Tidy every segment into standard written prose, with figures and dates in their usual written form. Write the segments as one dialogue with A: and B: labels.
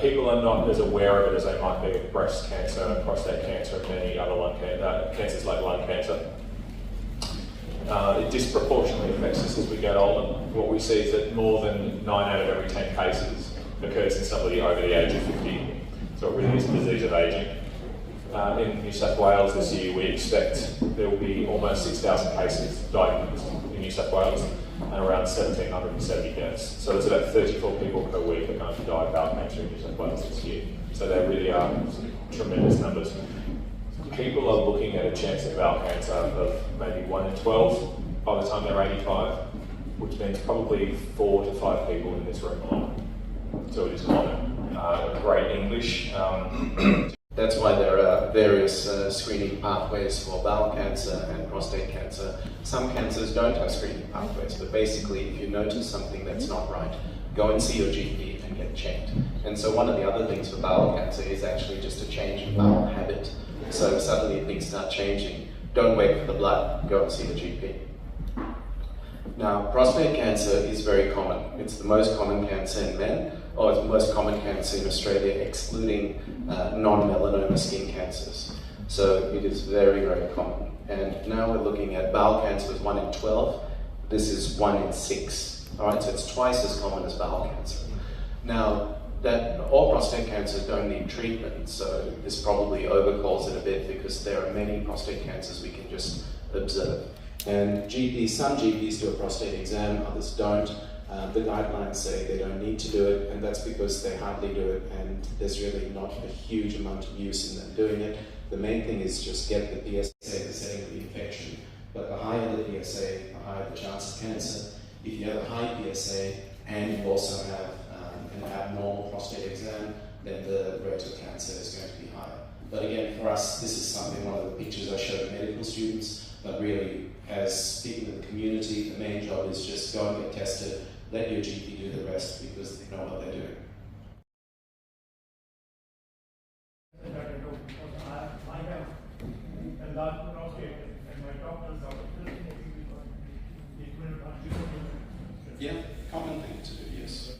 A: People are not as aware of it as they might be with breast cancer, prostate cancer, and many other cancers like lung cancer. It disproportionately affects us as we get older. What we see is that more than 9 out of every 10 cases occurs in somebody over the age of 50. So it really is a disease of ageing. In New South Wales this year, we expect there will be almost 6,000 cases diagnosed in New South Wales and around 1,770 deaths. So it's about 34 people per week are going to die of bowel cancer in New South Wales this year. So they really are tremendous numbers. People are looking at a chance of bowel cancer of maybe 1 in 12 by the time they're 85, which means probably 4 to 5 people in this room alone. So it is common. Great English.
B: That's why there are various screening pathways for bowel cancer and prostate cancer. Some cancers don't have screening pathways, but basically if you notice something that's not right, go and see your GP and get checked. And so one of the other things for bowel cancer is actually just a change in bowel habit. So suddenly things start changing. Don't wait for the blood, go and see the GP. Now, prostate cancer is very common. It's the most common cancer in men, or it's the most common cancer in Australia, excluding non-melanoma skin cancers. So it is very, very common. And now we're looking at bowel cancer as 1 in 12. This is 1 in 6. All right, so it's twice as common as bowel cancer. Now, that all prostate cancers don't need treatment, so this probably overcalls it a bit because there are many prostate cancers we can just observe. And some GPs do a prostate exam, others don't. The guidelines say they don't need to do it, and that's because they hardly do it, and there's really not a huge amount of use in them doing it. The main thing is just get the PSA, the setting of the infection. But the higher the PSA, the higher the chance of cancer. If you have a high PSA and you also have an abnormal prostate exam, then the rate of cancer is going to be higher. But again, for us, this is something, one of the pictures I showed medical students, but really, as speaking to the community, the main job is just go and get tested, let your GP do the rest because they know what they're doing.
C: I have enlarged prostate and my doctors are listening because
B: Yeah, common thing to do, yes.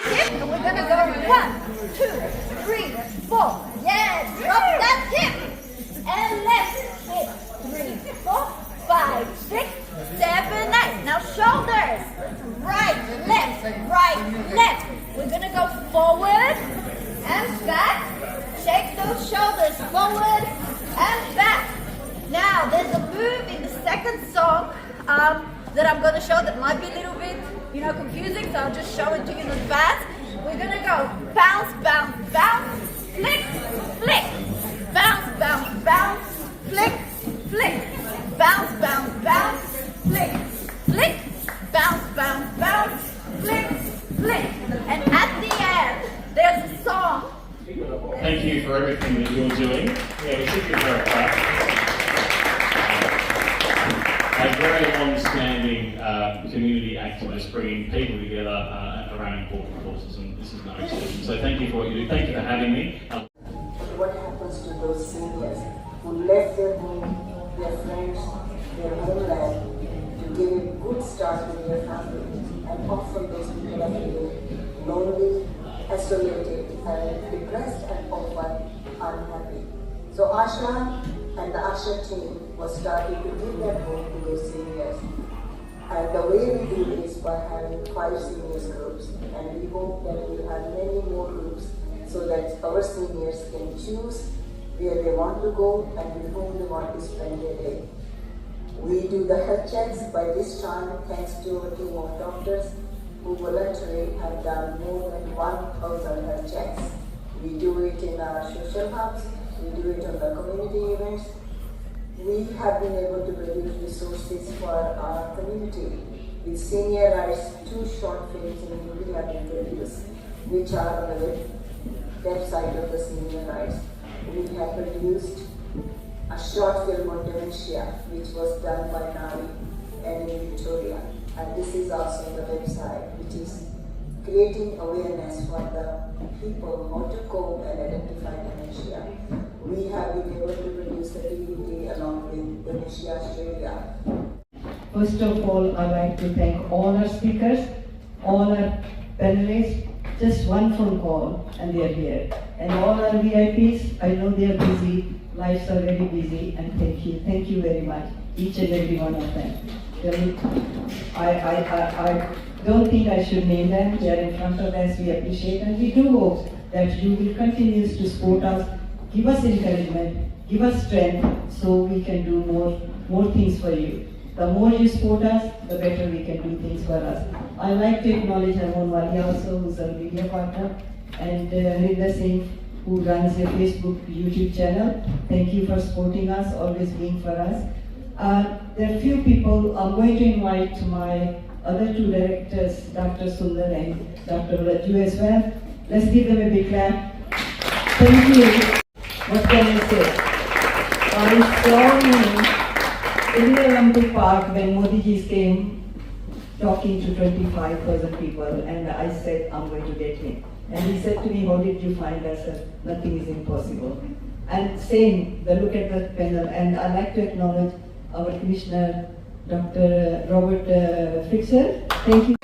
D: And we're gonna go 1, 2, 3, 4. Yes, drop that hip. And left hip. forward and back. Shake those shoulders forward and back. Now there's a move in the second song that I'm going to show that might be a little bit, confusing, so I'll just show it to you in advance. We're going to go bounce, bounce, bounce, flick, flick, bounce, bounce, bounce, flick, flick, bounce, bounce, bounce, flick, flick, bounce, bounce, bounce, flick, flick. And at the end, there's a song.
E: Thank you for everything that you're doing. Yeah, we should give her a clap. A very long-standing community activist, bringing people together around important causes, and this is no exception. So thank you for what you do. Thank you for having me.
F: What happens to those seniors who left their home, their friends, their homeland to give a good start to their family, and often those people are feeling lonely, isolated, and depressed, and often unhappy. So Aasha and the Aasha team was starting to give that home to those seniors. And the way we do this by having 5 seniors groups, and we hope that we'll have many more groups so that our seniors can choose where they want to go and with whom they want to spend their day. We do the health checks by this time thanks to a team of doctors who voluntarily have done more than 1,000 health checks. We do it in our social hubs, we do it on the community events. We have been able to produce resources for our community. With Senior Rights, 2 short films in Hindi have been produced, which are on the website of the Senior Rights. We have produced a short film on dementia, which was done by Nari and in Victoria. And this is also on the website, which is creating awareness for the people how to cope and identify dementia. We have been able to produce a DVD along with Dementia Australia.
G: First of all, I'd like to thank all our speakers, all our panelists. Just one phone call and they're here. And all our VIPs, I know they're busy, lives are very busy, and thank you very much, each and every one of them. I don't think I should name them, they are in front of us, we appreciate, and we do hope that you will continue to support us, give us encouragement, give us strength, so we can do more things for you. The more you support us, the better we can do things for us. I'd like to acknowledge Harmon Wali also, who's our media partner, and Hrinder Singh, who runs a Facebook, YouTube channel. Thank you for supporting us, always being for us. There are few people, I'm going to invite my other 2 directors, Dr. Sundar and Dr. Raju as well. Let's give them a big clap. Thank you. What can I say? I saw him in the Olympic Park when Modi ji came talking to 25,000 people, and I said, I'm going to get him. And he said to me, how did you find us? Nothing is impossible. And same, the look at the panel, and I'd like to acknowledge our Commissioner, Dr. Robert Vichar. Thank you.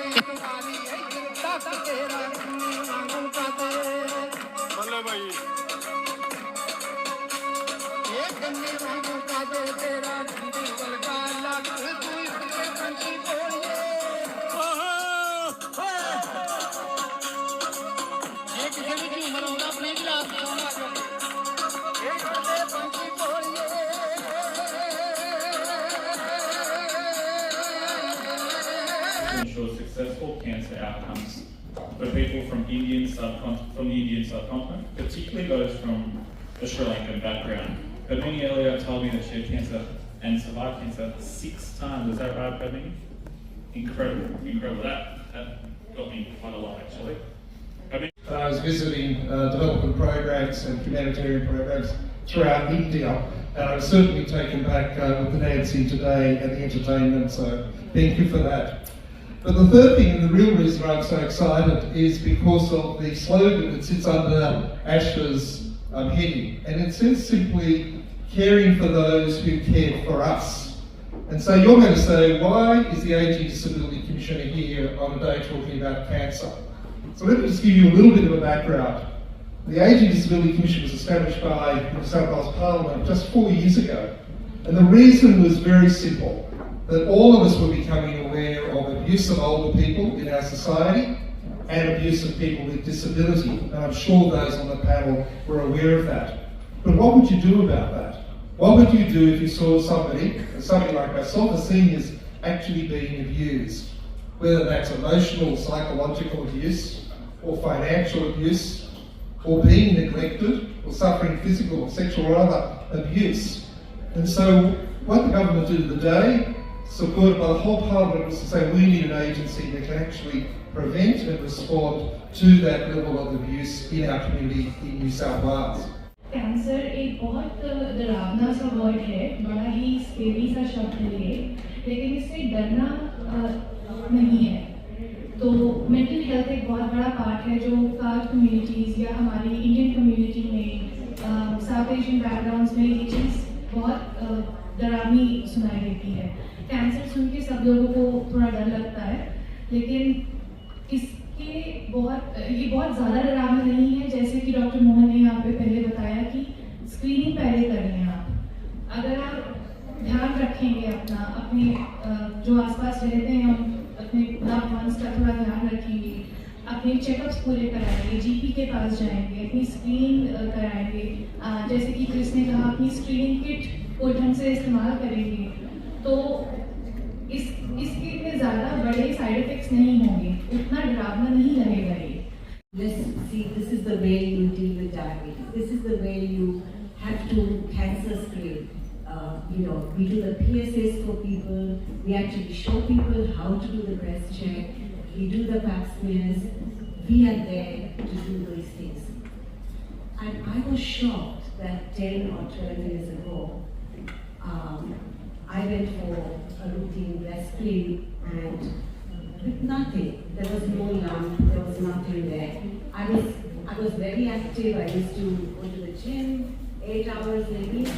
E: Ensure successful cancer outcomes for people from the Indian subcontinent, particularly those from a Sri Lankan background. Padmini earlier told me that she had cancer and survived cancer 6 times. Is that right, Padmini? Incredible, incredible. That got me quite a lot, actually.
H: I was visiting development programs and humanitarian programs throughout India, and I was certainly taken back with the dancing today and the entertainment, so thank you for that. But the third thing, and the real reason I'm so excited, is because of the slogan that sits under Aasha's heading, and it says simply, caring for those who cared for us. And so you're going to say, why is the Aging Disability Commissioner here on a day talking about cancer? So let me just give you a little bit of a background. The Aging Disability Commission was established by the New South Wales Parliament just 4 years ago. And the reason was very simple, that all of us were becoming aware of abuse of older people in our society, and abuse of people with disability. And I'm sure those on the panel were aware of that. But what would you do about that? What would you do if you saw somebody like myself, a seniors, actually being abused? Whether that's emotional, psychological abuse, or financial abuse, or being neglected, or suffering physical or sexual or other abuse. And so what the government did today, supported by the whole Parliament, was to say we need an agency that can actually prevent and respond to that level of abuse in our community in New South Wales.
I: Cancer एक बहुत डरावना सा word है, बड़ा ही scary सा शब्द है ये, लेकिन इससे डरना नहीं है। तो मेंटल हेल्थ एक बहुत बड़ा पार्ट है जो कास्ट कम्युनिटीज़ या हमारी इंडियन कम्युनिटी में, साउथ एशियन बैकग्राउंड्स में ये चीज़ बहुत डरावनी सुनाई देती है। कैंसर सुन के सब लोगों को थोड़ा डर लगता है, लेकिन ये बहुत ज़्यादा डरावना नहीं है। जैसे कि डॉक्टर मोहन ने यहाँ पे पहले बताया कि स्क्रीनिंग पहले करें आप। अगर आप ध्यान रखेंगे अपने जो आसपास रहते हैं, हम अपने लव्ड वंस का थोड़ा ध्यान रखेंगे, अपने चेकअप्स पूरे कराएंगे, जीपी के पास जाएंगे, अपनी स्क्रीनिंग कराएंगे, जैसे कि क्रिस ने कहा अपनी स्क्रीनिंग किट को ढंग से इस्तेमाल करेंगे, तो इसके इतने ज़्यादा बड़े साइड इफेक्ट्स नहीं होंगे, उतना डरावना नहीं लगेगा ये।
J: See, this is the way you deal with diabetes. This is the way you have to cancer screen. We do the PSAs for people. We actually show people how to do the breast check. We do the pap smears. We are there to do these things. And I was shocked that 10 or 12 years ago, I went for a routine breast screen and with nothing. There was no lump, there was nothing there. I was very active. I used to go to the gym 8 hours a week.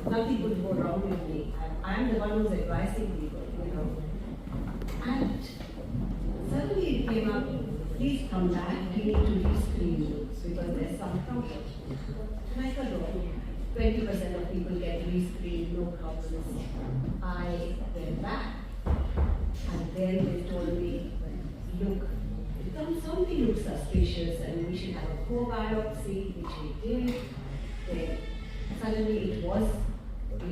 J: Nothing could go wrong with me. I'm the one who's advising people, And suddenly it came up, please come back, we need to rescreen you because there's some problem. And I thought, 20% of people get rescreened, no problems. I went back. And then they told me, look, something looks suspicious and we should have a core biopsy, which we did. Then suddenly it was, the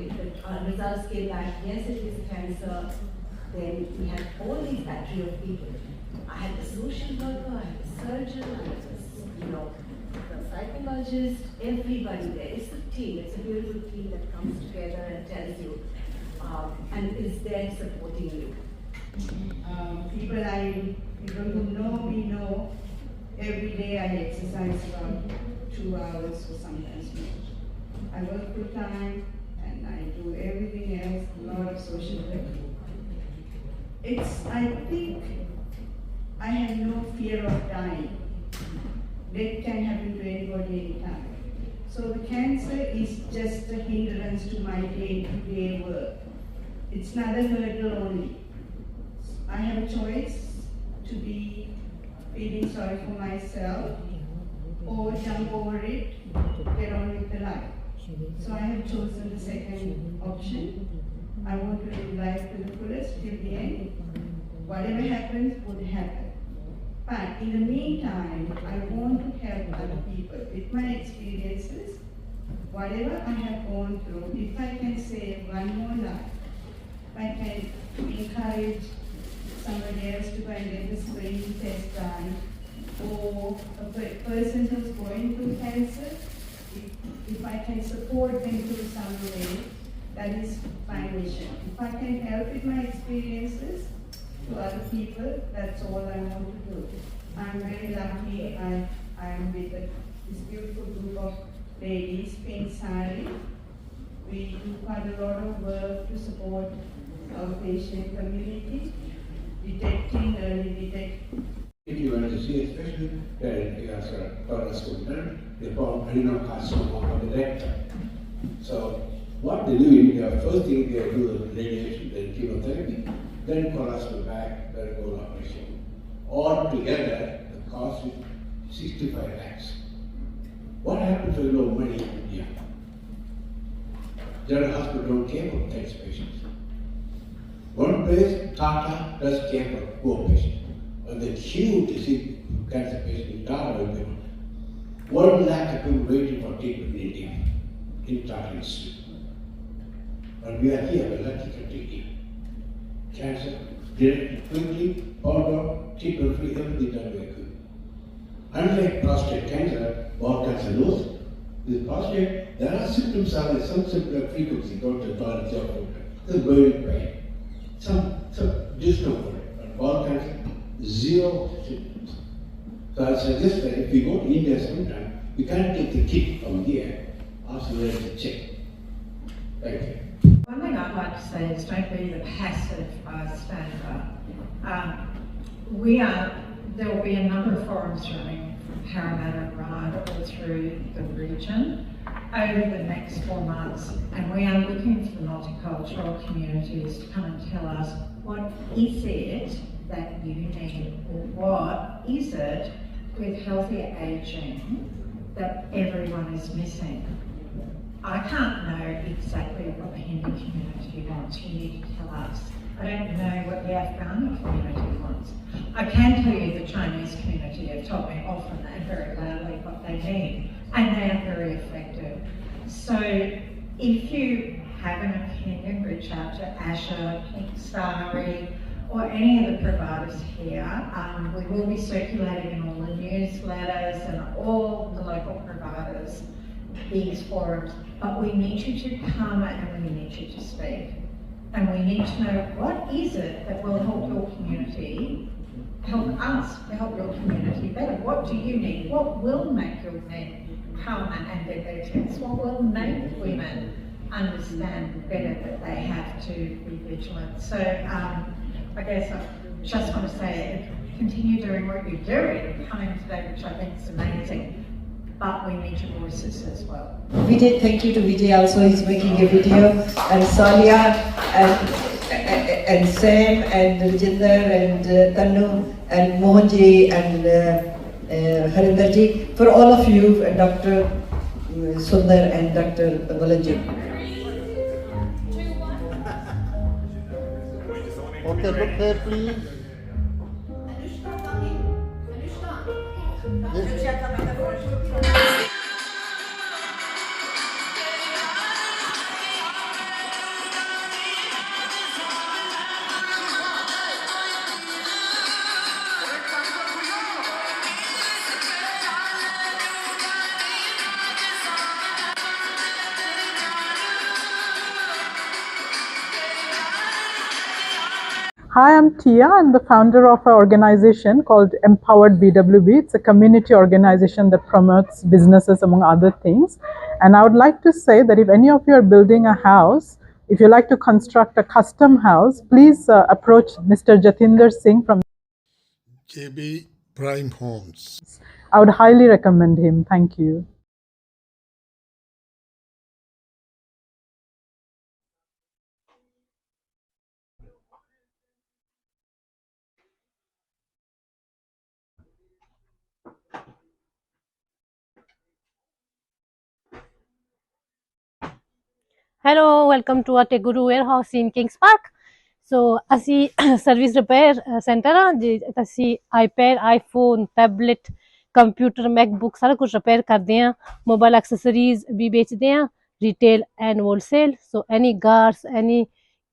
J: results came back, yes, it is cancer. Then we had all these battery of people. I had the social worker, I had the surgeon, I had the psychologist, everybody there. It's a team, it's a beautiful team that comes together and tells you, and is there supporting you.
K: People who know me know every day I exercise about 2 hours or sometimes more. I work full time and I do everything else, a lot of social work. I think I have no fear of dying. Death can happen to anybody anytime. So the cancer is just a hindrance to my day-to-day work. It's not a hurdle only. I have a choice to be feeling sorry for myself or jump over it, get on with the life. So I have chosen the second option. I want to live life to the fullest till the end. Whatever happens would happen. But in the meantime, I want to help other people with my experiences. Whatever I have gone through, if I can save one more life, I can encourage somebody else to go and get the screening test done, or a person who's going through cancer, if I can support them through some way, that is my mission. If I can help with my experiences to other people, that's all I want to do. I'm very lucky I'm with this beautiful group of ladies, Pink Sari. We do quite a lot of work to support our patient community, detecting early detection.
L: If you want to see, especially when you have a correspondent, they call adenocarcinoma of the rectum. So what they do, first thing they do is radiation, then chemotherapy, then colostomy back, then bone operation. All together, the cost is 65 lakhs. What happens when no money in India? General hospital don't care for cancer patients. One place, Tata does care for poor patients. And the huge disease, cancer patient in Tara, 1 lakh people waiting for treatment in India, in Tara Institute. And we are here, we are lucky to treat it. Cancer, direct, quickly, order, treatment free, everything done very good. Unlike prostate cancer, bowel cancer knows, with prostate, there are symptoms, some symptoms of frequency, go to the toilet, there's burning pain, some discomfort. But bowel cancer, 0 symptoms. So I suggest that if we go to India sometime, we can't take the kit from here, ask the lady to check. Thank you.
M: One thing I'd like to say is don't be the passive bystander. There will be a number of forums running from Parramatta right all through the region over the next 4 months, and we are looking for multicultural communities to come and tell us what is it that you need, or what is it with healthy ageing that everyone is missing. I can't know exactly what the Hindu community wants. You need to tell us. I don't know what the Afghani community wants. I can tell you the Chinese community have told me often and very loudly what they need, and they are very effective. So if you have an opinion, reach out to Aasha, Pink Starry, or any of the providers here. We will be circulating in all the newsletters and all the local providers these forums, but we need you to come and we need you to speak. And we need to know what is it that will help your community, help us to help your community better. What do you need? What will make your men come and get their tests? What will make women understand better that they have to be vigilant? So I guess I just want to say, continue doing what you're doing, coming today, which I think is amazing. But we need your voices as well.
G: Vijay, thank you to Vijay also, he's making a video, and Salia, and Sam, and Rajinder, and Tanu, and Mohanji, and Harinderji, for all of you, and Dr. Sundar and Dr. Balaji.
N: Okay, look here, please.
O: Hi, I'm Tia. I'm the founder of an organization called Empowered BWB. It's a community organization that promotes businesses, among other things. And I would like to say that if any of you are building a house, if you like to construct a custom house, please approach Mr. Jatinder Singh from
N: JB Prime Homes.
O: I would highly recommend him. Thank you.
P: Hello, welcome to our Teguru warehouse in Kings Park. So, ਅਸੀਂ service repair center ਆ ਅਸੀਂ iPad, iPhone, tablet, computer, MacBook ਸਾਰਾ ਕੁਝ repair ਕਰਦੇ ਆ mobile accessories ਵੀ ਵੇਚਦੇ ਆ retail and wholesale. So, any guards, any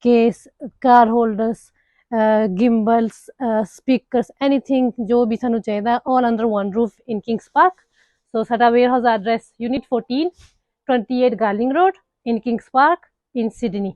P: case, car holders, gimbals, speakers, anything ਜੋ ਵੀ ਸਾਨੂੰ ਚਾਹੀਦਾ all under one roof in Kings Park. So, ਸਾਡਾ warehouse address Unit 14, 28 Garling Road in Kings Park in Sydney.